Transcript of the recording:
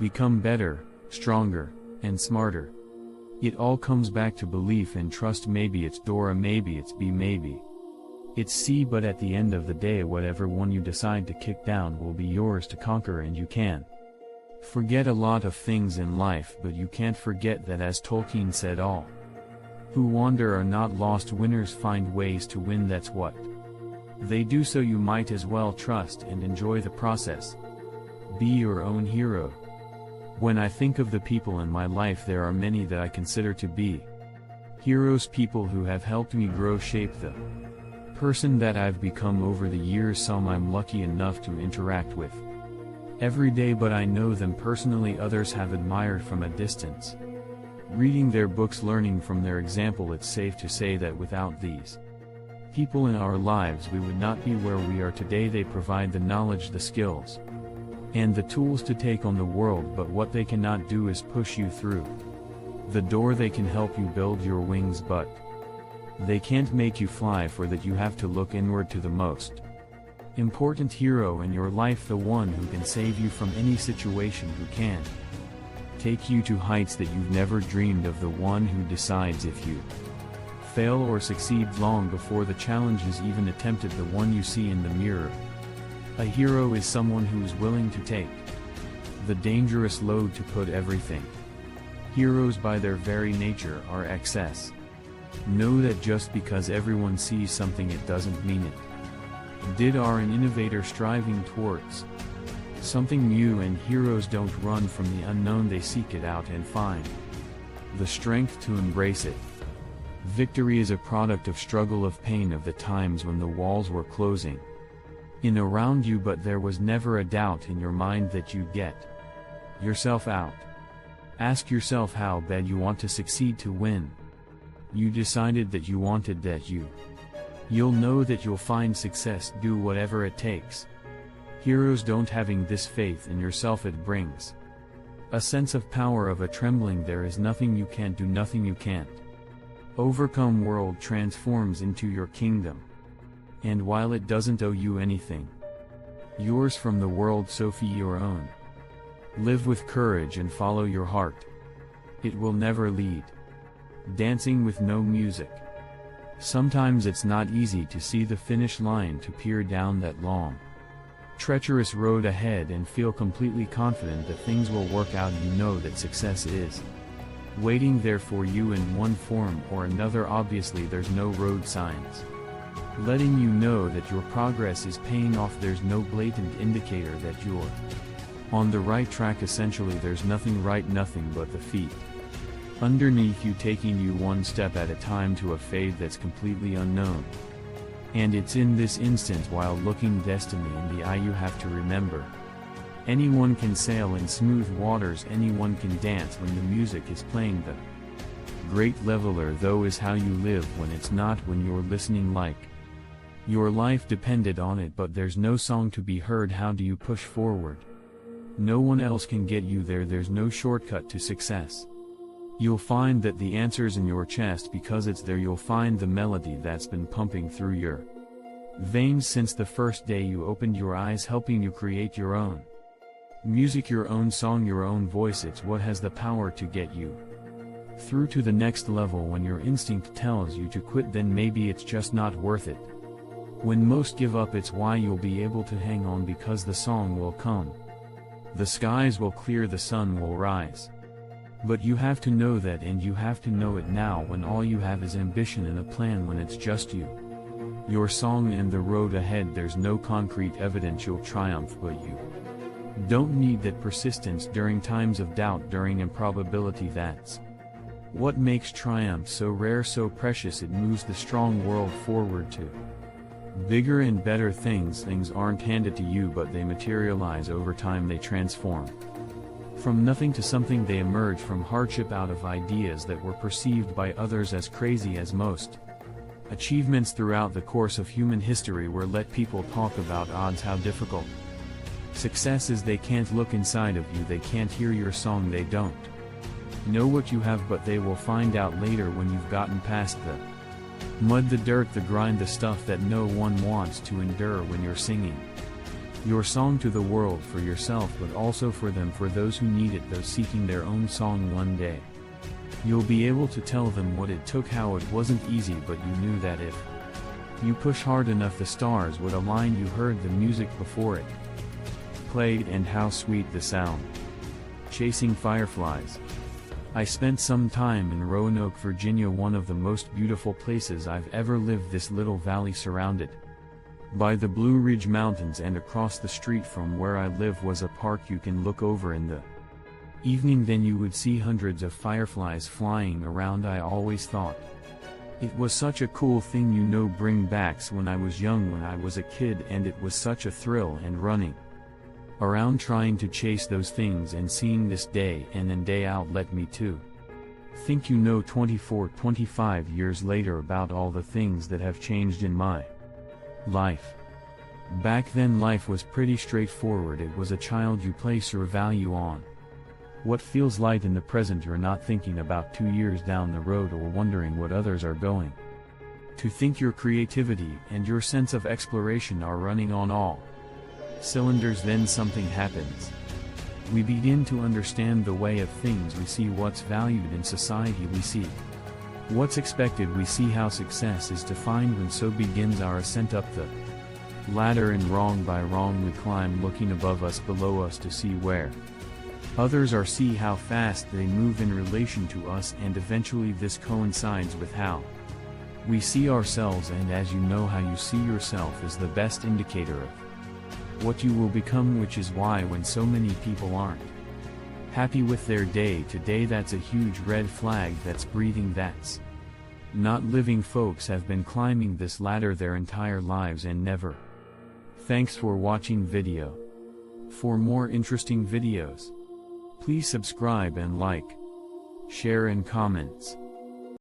Become better, stronger, and smarter. It all comes back to belief and trust. Maybe it's Dora, maybe it's B, maybe it's C, but at the end of the day whatever one you decide to kick down will be yours to conquer, and you can forget a lot of things in life, but you can't forget that, as Tolkien said, all who wander are not lost, winners find ways to win. That's what they do, so you might as well trust and enjoy the process. Be your own hero. When I think of the people in my life, there are many that I consider to be heroes, people who have helped me grow, shape the person that I've become over the years. Some I'm lucky enough to interact with every day, but I know them personally. Others have admired from a distance, reading their books, learning from their example. It's safe to say that without these people in our lives we would not be where we are today. They provide the knowledge, the skills, and the tools to take on the world, but what they cannot do is push you through the door. They can help you build your wings, but they can't make you fly. For that you have to look inward to the most important hero in your life, the one who can save you from any situation, who can take you to heights that you've never dreamed of, the one who decides if you fail or succeed long before the challenge is even attempted, the one you see in the mirror. A hero is someone who's willing to take the dangerous load to put everything. Heroes by their very nature are excess. Know that just because everyone sees something it doesn't mean it are an innovator striving towards something new, and heroes don't run from the unknown, they seek it out and find the strength to embrace it. Victory is a product of struggle, of pain, of the times when the walls were closing in around you, but there was never a doubt in your mind that you'd get yourself out. Ask yourself how bad you want to succeed to win. You decided that you wanted that, you'll know that you'll find success. Do whatever it takes. Heroes don't having this faith in yourself, it brings a sense of power, of a trembling. There is nothing you can't do, nothing you can't overcome. World transforms into your kingdom, and while it doesn't owe you anything, yours from the world, so be your own. Live with courage and follow your heart. It will never lead dancing with no music. Sometimes it's not easy to see the finish line, to peer down that long, treacherous road ahead and feel completely confident that things will work out. You know that success is waiting there for you in one form or another. Obviously there's no road signs letting you know that your progress is paying off. There's no blatant indicator that you're on the right track. Essentially there's nothing right, nothing but the feet underneath you, taking you one step at a time to a fate that's completely unknown. And it's in this instant, while looking destiny in the eye, you have to remember, anyone can sail in smooth waters, anyone can dance when the music is playing. The great leveler though is how you live when it's not, when you're listening like your life depended on it, but there's no song to be heard. How do you push forward? No one else can get you there. There's no shortcut to success. You'll find that the answer's in your chest, because it's there. You'll find the melody that's been pumping through your veins since the first day you opened your eyes, helping you create your own music, your own song, your own voice. It's what has the power to get you through to the next level. When your instinct tells you to quit, then maybe it's just not worth it. When most give up, it's why you'll be able to hang on, because the song will come. The skies will clear, the sun will rise. But you have to know that, and you have to know it now, when all you have is ambition and a plan, when it's just you, your song, and the road ahead. There's no concrete evidence you'll triumph, but you don't need that persistence during times of doubt, during improbability. That's what makes triumph so rare, so precious. It moves the strong world forward to bigger and better things. Things aren't handed to you, but they materialize over time. They transform from nothing to something. They emerge from hardship, out of ideas that were perceived by others as crazy. As most achievements throughout the course of human history were let people talk about odds, how difficult success is. They can't look inside of you, they can't hear your song, they don't know what you have, but they will find out later, when you've gotten past the mud, the dirt, the grind, the stuff that no one wants to endure. When you're singing Your song to the world for yourself but also for them, for those who need it, those seeking their own song one day. You'll be able to tell them what it took, how it wasn't easy, but you knew that if you push hard enough the stars would align. You heard the music before it played and how sweet the sound. Chasing fireflies. I spent some time in Roanoke, Virginia, one of the most beautiful places I've ever lived. This little valley surrounded by the Blue Ridge Mountains, and across the street from where I live was a park you can look over in the evening. Then you would see hundreds of fireflies flying around. I always thought it was such a cool thing, bring backs when I was young, when I was a kid, and it was such a thrill, and running around trying to chase those things and seeing this day in and day out led me to think 24-25 years later about all the things that have changed in my life. Back then life was pretty straightforward. It was a child you place your value on what feels light in the present. You're not thinking about 2 years down the road or wondering what others are going to think. Your creativity and your sense of exploration are running on all cylinders. Then something happens. We begin to understand the way of things. We see what's valued in society. We see what's expected. We see how success is defined. When so begins our ascent up the ladder, and wrong by wrong we climb, looking above us, below us, to see where others are, see how fast they move in relation to us, and eventually this coincides with how we see ourselves. And as you know, how you see yourself is the best indicator of what you will become, which is why when so many people aren't happy with their day to day, that's a huge red flag. That's breathing, that's not living. Folks have been climbing this ladder their entire lives and never. Thanks for watching video. For more interesting videos, please subscribe and like, share and comments.